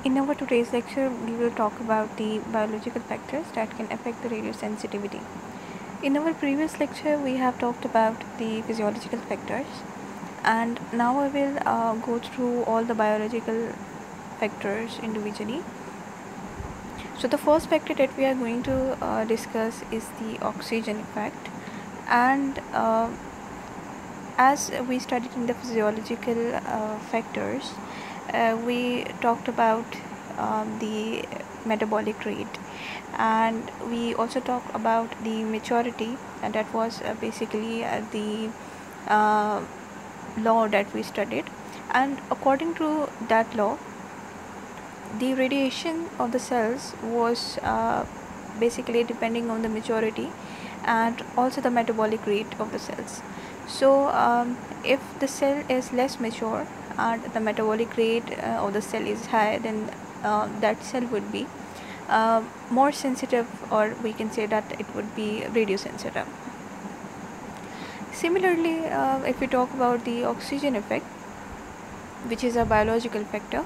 In our today's lecture, we will talk about the biological factors that can affect the radio sensitivity. In our previous lecture, we have talked about the physiological factors, and now I will go through all the biological factors individually. So the first factor that we are going to discuss is the oxygen effect, and as we studied in the physiological factors, we talked about the metabolic rate, and we also talked about the maturity, and that was basically the uh, law that we studied. And according to that law, the radiation of the cells was basically depending on the maturity and also the metabolic rate of the cells. So if the cell is less mature and the metabolic rate of the cell is high, then that cell would be more sensitive, or we can say that it would be radiosensitive. Similarly, if we talk about the oxygen effect, which is a biological factor,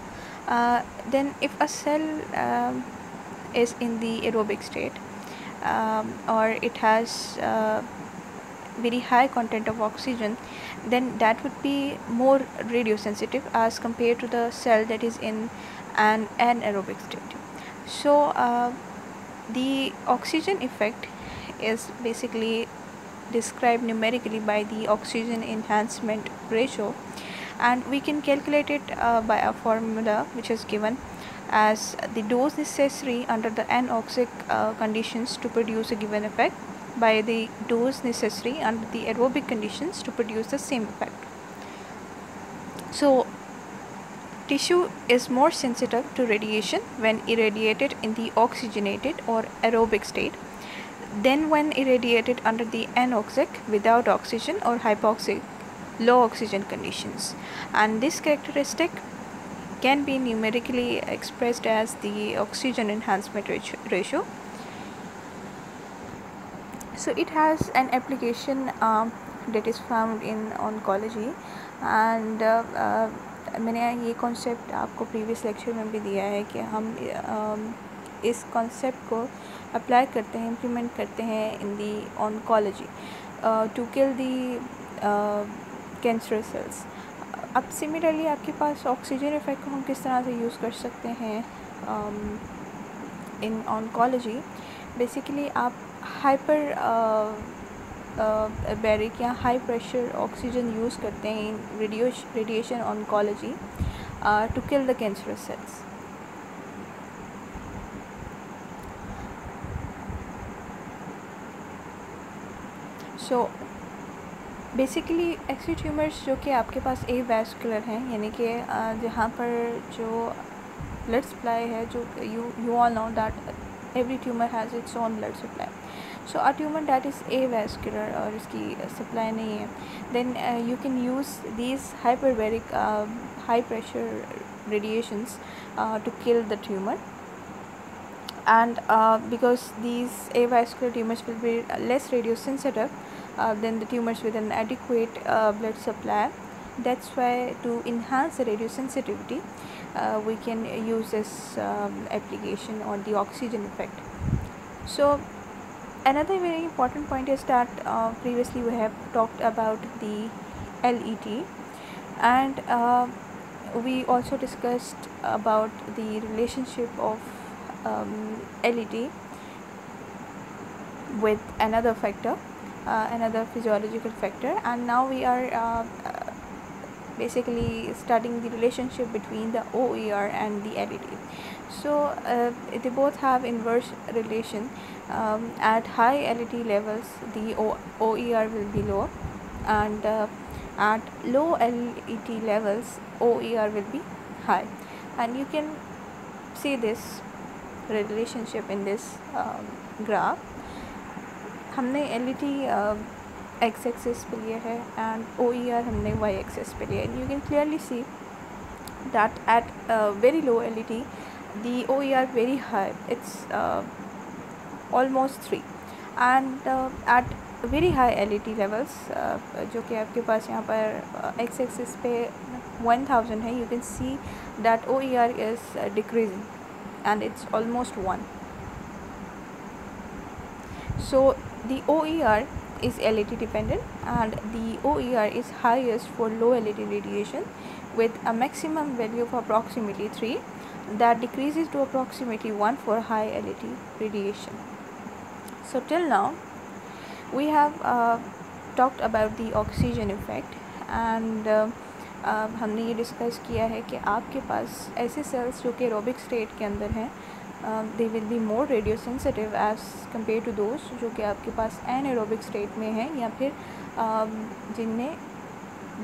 then if a cell is in the aerobic state, or it has very high content of oxygen, then that would be more radiosensitive as compared to the cell that is in an anaerobic state. So the oxygen effect is basically described numerically by the oxygen enhancement ratio, and we can calculate it by a formula which is given as the dose necessary under the anoxic conditions to produce a given effect by the dose necessary under the aerobic conditions to produce the same effect. So tissue is more sensitive to radiation when irradiated in the oxygenated or aerobic state than when irradiated under the anoxic, without oxygen, or hypoxic, low oxygen conditions. And this characteristic can be numerically expressed as the oxygen enhancement ratio. So it has an application that is found in oncology, and मैंने ये concept आपको previous lecture में भी दिया है कि हम इस कॉन्सेप्ट को अप्लाई करते हैं, इम्प्लीमेंट करते हैं in the oncology to kill the cancer cells. अब सिमिलरली आपके पास ऑक्सीजन इफेक्ट को हम किस तरह से यूज़ कर सकते हैं इन ऑन्कोलॉजी. बेसिकली आप हाइपर बैरिक या हाई प्रेशर ऑक्सीजन यूज़ करते हैं in radiation oncology to kill the cancerous cells. So basically एक्सी ट्यूमर्स जो कि आपके पास ए वैस्कुलर हैं, यानी कि जहाँ पर जो ब्लड सप्लाई है, जो you all know that every tumour has its own blood supply. So a tumour that is avascular और इसकी सप्लाई नहीं है, then you can use these hyperbaric high pressure radiations to kill the tumor. And because these avascular tumors will be less radiosensitive than the tumors with an adequate blood supply, that's why to enhance the radiosensitivity we can use this application or the oxygen effect. So another very important point is that previously we have talked about the LET, and we also discussed about the relationship of LET with another factor, another physiological factor, and now we are basically studying the relationship between the OER and the LET. So they both have inverse relation. At high LET levels, the OER will be low, and at low LET levels, OER will be high. And you can see this relationship in this graph. हमने LET x axis पे लिया है and OER हमने y axis पे लिया है. You can clearly see that at very low LET the OER very high, it's almost 3, and at very high LET levels जो कि आपके पास यहाँ पर x axis पे 1000 है, you can see that OER is decreasing and it's almost 1. So the OER is LET dependent, and the OER is highest for low LET radiation with a maximum value of approximately 3 that decreases to approximately 1 for high LET radiation. So till now we have talked about the oxygen effect, and हमने ये discuss किया है कि आपके पास ऐसे sales जो कि aerobic state के अंदर हैं, they will be more radiosensitive as compared to those जो कि आपके पास एनएरोबिक स्टेट में हैं या फिर जिनमें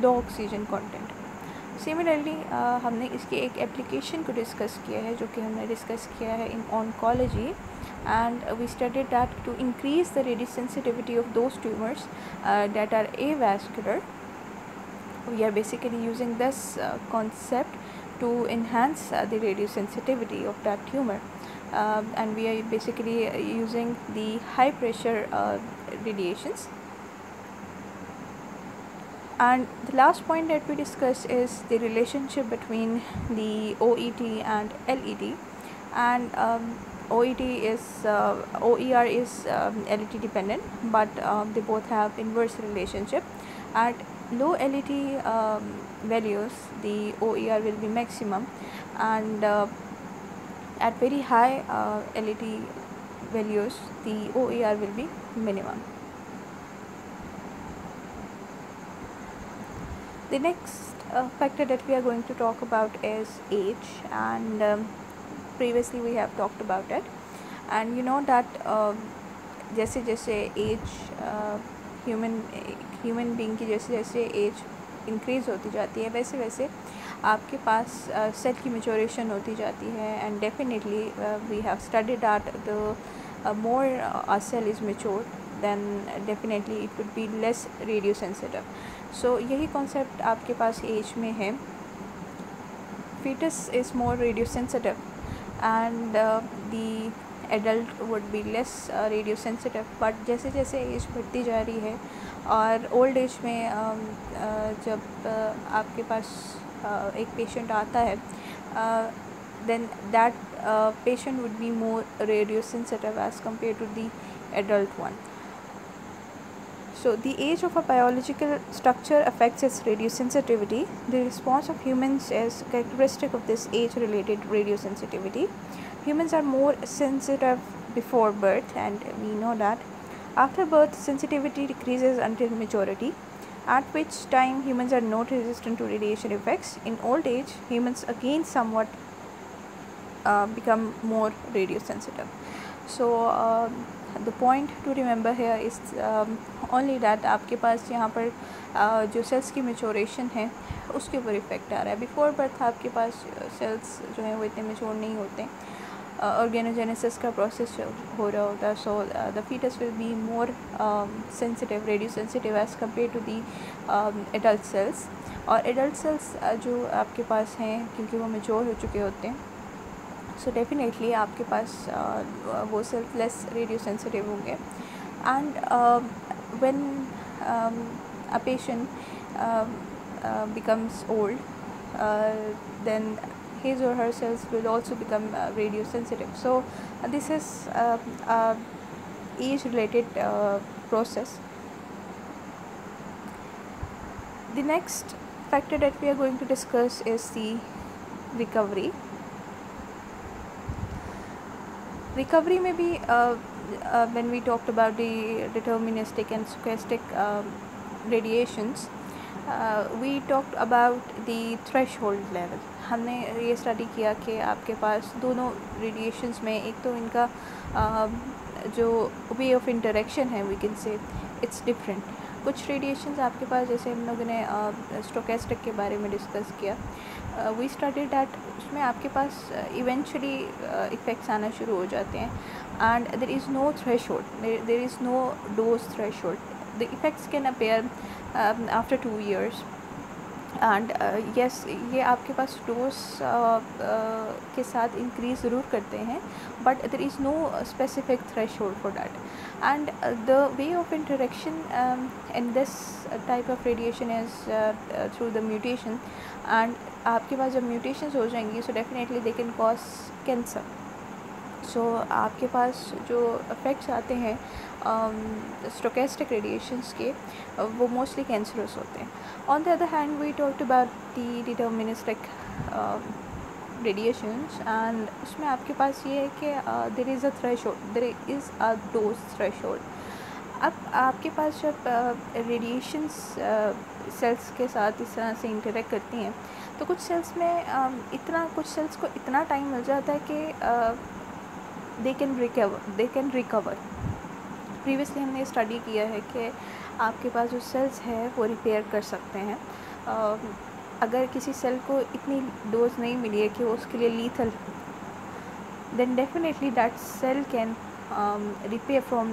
लो ऑक्सीजन कंटेंट। सिमिलरली हमने इसके एक एप्लीकेशन को डिस्कस किया है जो कि हमने डिस्कस किया है इन oncology, and we studied that to increase the radiosensitivity of those tumors that are avascular. We are basically using this concept to enhance the radiosensitivity of that tumor, and we are basically using the high pressure radiations. And the last point that we discussed is the relationship between the OET and LET, and OER is LET dependent, but they both have inverse relationship. At low LET values, the OER will be maximum, and at very high LET values, the OER will be minimum. The next factor that we are going to talk about is age, and previously we have talked about it, and you know that जैसे जैसे as human being की जैसे जैसे as increase होती जाती है वैसे वैसे आपके पास सेल की मेच्योरेशन होती जाती है, and definitely we have studied that the more a cell is matured then definitely it would be less radio sensitive. So यही concept आपके पास एज में है. Fetus is more radio sensitive and the adult would be less radio sensitive, but जैसे जैसे as बढ़ती जा रही है और ओल्ड एज में जब आपके पास एक पेशेंट आता है then that patient would be more radio sensitive as compared to the adult one. So the age of a biological structure affects its radiosensitivity. The response of humans is characteristic of this age-related radiosensitivity. Humans are more sensitive before birth, and we know that. After birth, sensitivity decreases until maturity, at which time humans are not resistant to radiation effects. In old age, humans again somewhat become more radiosensitive. So the point to remember here is only that आपके पास यहाँ पर जो sales की maturation है उसके ऊपर effect आ रहा है. बिफोर बर्थ आपके पास सेल्स जो हैं वो इतने मेच्योर नहीं होते, ऑर्गेनोजेनेसिस का प्रोसेस हो रहा होता है. So the foetus will be more sensitive, radiosensitive as compared to the adult cells. और एडल्ट सेल्स जो आपके पास हैं क्योंकि वो मेच्योर हो चुके होते हैं, सो डेफिनेटली आपके पास वो सेल्स लेस रेडियो सेंसिटिव होंगे. And when a patient becomes old, then his or her cells will also become radio sensitive. So this is age related process. The next factor that we are going to discuss is the recovery. Recovery may be when we talked about the deterministic and stochastic radiations, we talked about the threshold level. हमने ये study किया कि आपके पास दोनों radiations में एक तो इनका जो वे ऑफ इंटरेक्शन है we can say it's different. कुछ रेडिएशंस आपके पास, जैसे हम लोगों ने स्टोकेस्टिक के बारे में डिस्कस किया, वी स्टडीड दैट उसमें आपके पास इवेंचुअली इफ़ेक्ट्स आना शुरू हो जाते हैं and there is no threshold, there is no dose threshold. The effects can appear after 2 years, and yes, ये आपके पास डोज के साथ इंक्रीज ज़रूर करते हैं, but there is no specific threshold for that. And the way of interaction in this type of radiation is through the mutation. And आपके पास जब म्यूटेशंस हो जाएंगी, so definitely they can cause cancer. So आपके पास जो effects आते हैं स्टोकेस्टिक रेडिएशंस के, वो मोस्टली कैंसरस होते हैं. On the other hand we talked about the deterministic radiations, and उसमें आपके पास ये है कि there is a threshold, there is a dose threshold. अब आपके पास जब रेडिएशंस सेल्स के साथ इस तरह से इंटरेक्ट करती हैं, तो कुछ सेल्स में कुछ सेल्स को इतना टाइम मिल जाता है कि दे कैन रिकवर. प्रीवियसली हमने स्टडी किया है कि आपके पास जो सेल्स है वो रिपेयर कर सकते हैं. अगर किसी सेल को इतनी डोज नहीं मिली है कि वो उसके लिए lethal, then definitely that cell can repair from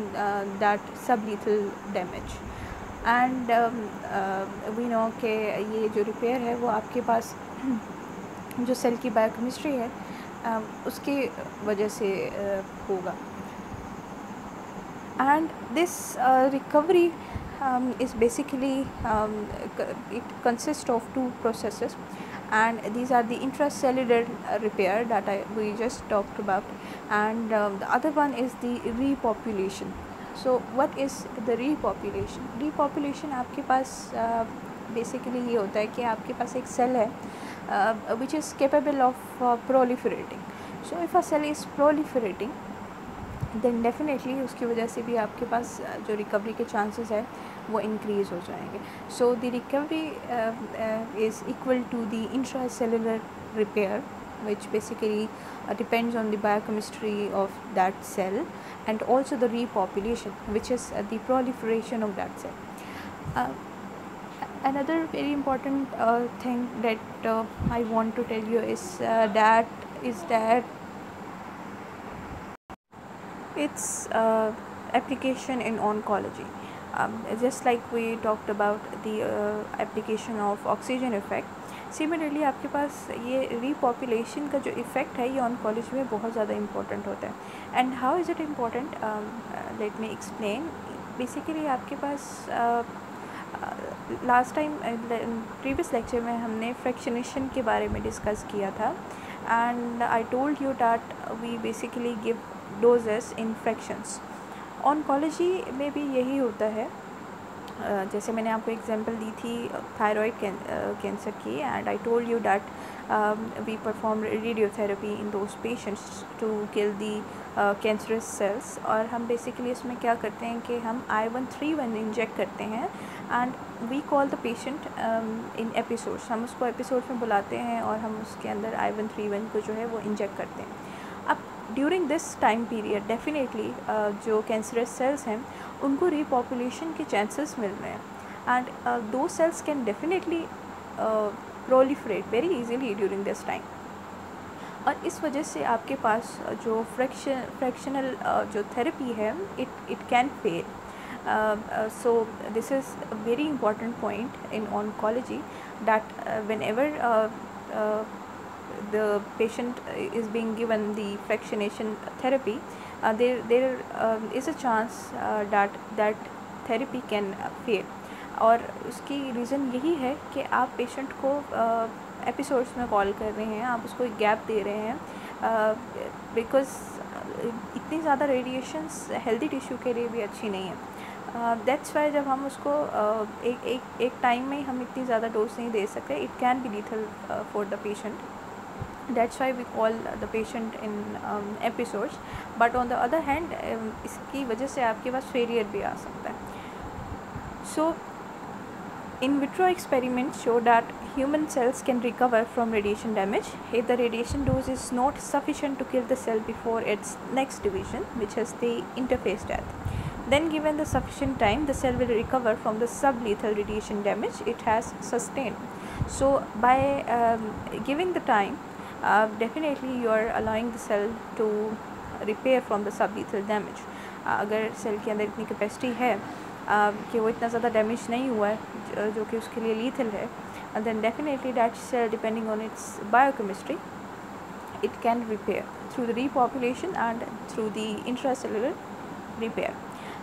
that sublethal damage. And we know कि ये जो रिपेयर है वो आपके पास जो सेल की बायोकेमिस्ट्री है उसकी वजह से होगा. And this recovery is basically it consists of two processes, and these are the intracellular repair that we just talked about, and the other one is the repopulation. So what is the repopulation? Repopulation आपके पास basically ये होता है कि आपके पास एक cell है which is capable of proliferating. So if a cell is proliferating, then definitely उसकी वजह से भी आपके पास जो रिकवरी के चांसेस है वो इंक्रीज़ हो जाएंगे. So the recovery is equal to the intracellular repair, which basically depends on the biochemistry of that cell, and also the repopulation, which is the proliferation of that cell. Another very important thing that I want to tell you is that its application in oncology. Just like we talked about the application of oxygen effect, similarly आपके पास ये repopulation का जो effect है ये oncology में बहुत ज़्यादा important होता है. And how is it important? Let me explain. Basically आपके पास लास्ट टाइम प्रीवियस लेक्चर में हमने फ्रैक्शनेशन के बारे में डिस्कस किया था, and I told you that we basically give doses in fractions. Oncology में भी यही होता है. जैसे मैंने आपको एग्जांपल दी थी थायराइड कैंसर की, and I told you that we perform radiotherapy in those patients to kill the cancerous cells. और हम बेसिकली इसमें क्या करते हैं कि हम I-131 इंजेक्ट करते हैं, and we call the patient in episodes. हम उसको एपिसोड में बुलाते हैं और हम उसके अंदर I-131 को जो है वो इंजेक्ट करते हैं. अब during this time period definitely जो कैंसरस सेल्स हैं उनको रिपॉपुलेशन के चांसेस मिल रहे हैं, एंड दो cells can definitely proliferate very easily during this time. और इस वजह से आपके पास जो फ्रैक्शनल जो थेरेपी है it can fail. So this is a very important point in oncology, that whenever the patient is being given the fractionation therapy, there is a chance that therapy can fail. और उसकी reason यही है कि आप patient को episodes में call कर रहे हैं, आप उसको एक गैप दे रहे हैं, बिकॉज़ इतनी ज़्यादा रेडिएशंस हेल्दी टिश्यू के लिए भी अच्छी नहीं है. दैट्स वाई जब हम उसको एक टाइम में हम इतनी ज़्यादा डोज नहीं दे सकते, it can be lethal for the patient. That's why we call the patient in episodes. But on the other hand इसकी वजह से आपके पास फेलियर भी आ सकता है. सो in vitro experiments show that human cells can recover from radiation damage if the radiation dose is not sufficient to kill the cell before its next division, which is the interphase death. Then given the sufficient time, the cell will recover from the sublethal radiation damage it has sustained. So by giving the time, definitely you are allowing the cell to repair from the sublethal damage. अगर cell के अंदर इतनी capacity है कि वो इतना ज़्यादा damage नहीं हुआ है जो कि उसके लिए लीथल है, and then definitely that cell, depending on its biochemistry, it can repair through the repopulation and through the intracellular repair.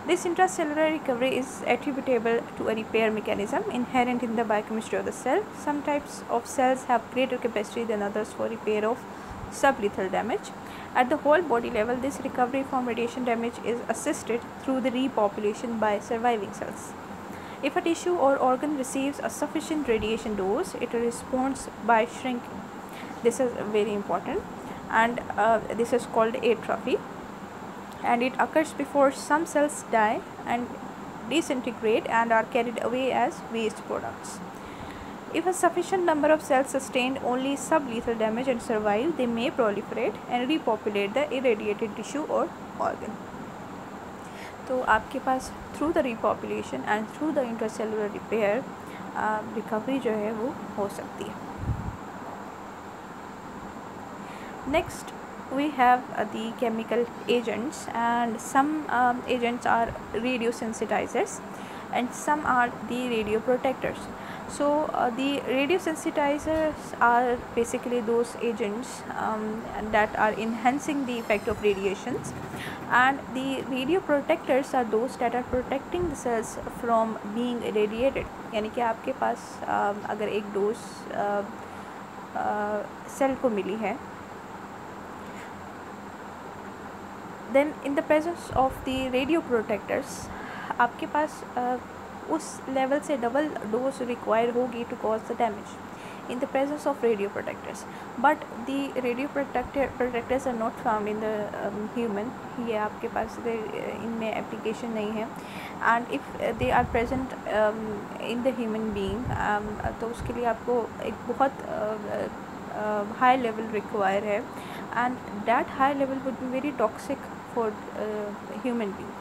This intracellular recovery is attributable to a repair mechanism inherent in the biochemistry of the cell. Some types of cells have greater capacity than others for repair of sublethal damage. At the whole body level, this recovery from radiation damage is assisted through the repopulation by surviving cells. If a tissue or organ receives a sufficient radiation dose, it responds by shrinking. This is very important, and this is called atrophy, and it occurs before some cells die and disintegrate and are carried away as waste products. If a sufficient number of cells sustained only sublethal damage and survive, they may proliferate and repopulate the irradiated tissue or organ. तो आपके पास through the repopulation and through the intracellular repair recovery जो है वो हो सकती है. Next we have the chemical agents, and some agents are radiosensitizers and some are the radioprotectors. So the radiosensitizers are basically those agents that are enhancing the effect of radiations, and the radioprotectors are those that are protecting the cells from being irradiated. यानी कि आपके पास अगर एक dose cell को मिली है, then in the presence of the radioprotectors आपके पास उस level से डबल डोज रिक्वायर होगी to cause the damage in the presence of radioprotectors, but the radioprotectors are not found in the human. ये आपके पास इनमें application नहीं है, and if they are present in the human being, तो उसके लिए आपको एक बहुत high level require है, and that high level would be very toxic for human being.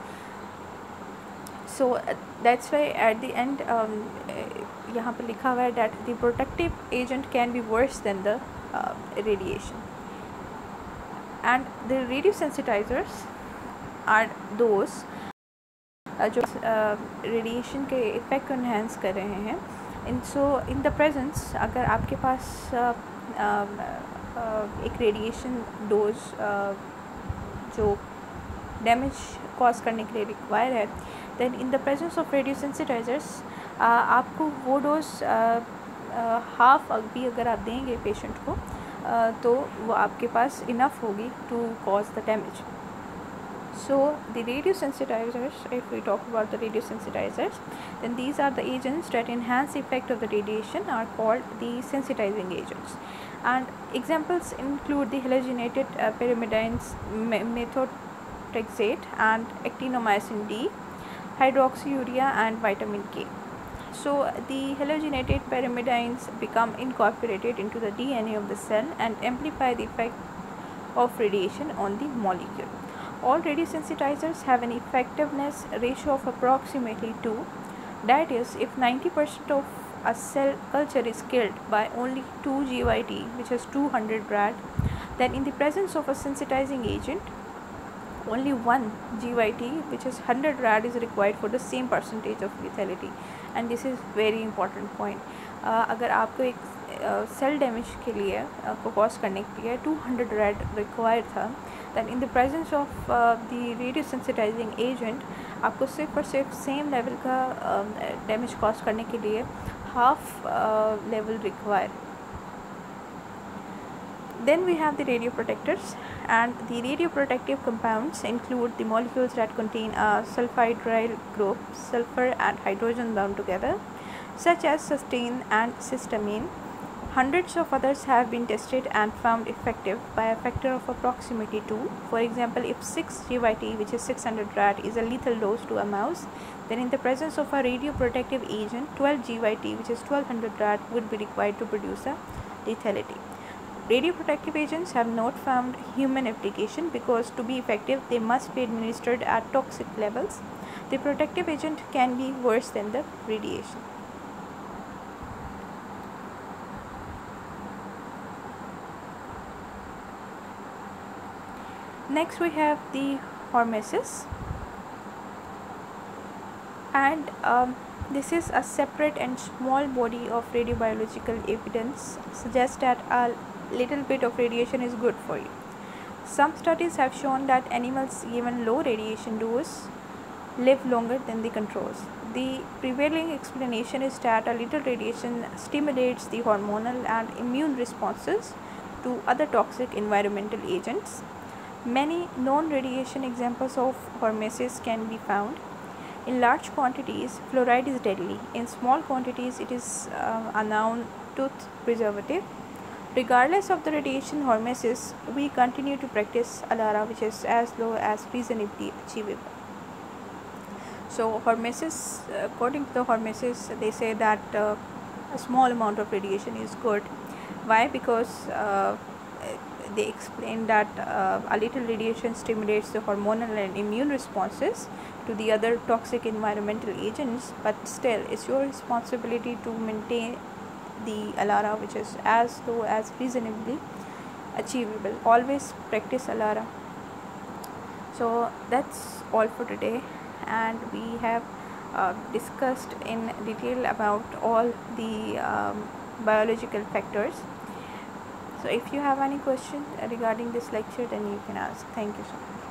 So that's why at the end यहाँ पर लिखा हुआ है that the protective agent can be worse than the radiation, and the radiosensitizers are those जो radiation के effect को enhance कर रहे हैं. इन द प्रेजेंस अगर आपके पास एक रेडिएशन डोज जो डैमेज कॉज करने के लिए रिक्वायर है, then in the presence of radiosensitizers आपको वो डोज हाफ भी अगर आप देंगे पेशेंट को तो वो आपके पास इनफ होगी to cause the damage. So the radiosensitizers, if we talk about the radiosensitizers, then these are the agents that enhance the effect of the radiation, are called the sensitizing agents. And examples include the halogenated pyrimidines, methotrexate and actinomycin D, hydroxyurea and vitamin K. So the halogenated pyrimidines become incorporated into the DNA of the cell and amplify the effect of radiation on the molecule. All radiosensitizers have an effectiveness ratio of approximately 2. That is, if 90% of a cell culture is killed by only 2 GYT, which is 200 rad, then in the presence of a sensitizing agent, only 1 GYT, which is 100 rad, is required for the same percentage of lethality. And this is very important point. अगर आपको एक cell damage के लिए को cause करने के लिए 200 rad required था, than in the presence of the radiosensitizing agent आपको सिर्फ और सिर्फ सेम लेवल का डैमेज कॉज करने के लिए half level require. Then we have the radioprotectors, and the radioprotective compounds include the molecules that contain a sulfhydryl group, sulfur and hydrogen bound together, such as cysteine and cysteamine. Hundreds of others have been tested and found effective by a factor of approximately 2. For example, if 6 GYT, which is 600 rad, is a lethal dose to a mouse, then in the presence of a radioprotective agent, 12 GYT, which is 1200 rad, would be required to produce a lethality. Radioprotective agents have not found human application because to be effective, they must be administered at toxic levels. The protective agent can be worse than the radiation. Next we have the hormesis. And this is a separate and small body of radiobiological evidence suggests that a little bit of radiation is good for you. Some studies have shown that animals given low radiation dose live longer than the controls. The prevailing explanation is that a little radiation stimulates the hormonal and immune responses to other toxic environmental agents. Many non-radiation examples of hormesis can be found. In large quantities, fluoride is deadly. In small quantities, it is a known tooth preservative. Regardless of the radiation hormesis, we continue to practice ALARA, which is as low as reasonably achievable. So hormesis, according to the hormesis, they say that a small amount of radiation is good. Why? Because they explain that a little radiation stimulates the hormonal and immune responses to the other toxic environmental agents, but still it's your responsibility to maintain the ALARA, which is as low as reasonably achievable. Always practice ALARA. So that's all for today, and we have discussed in detail about all the biological factors. So if you have any question regarding this lecture, then you can ask. Thank you so much.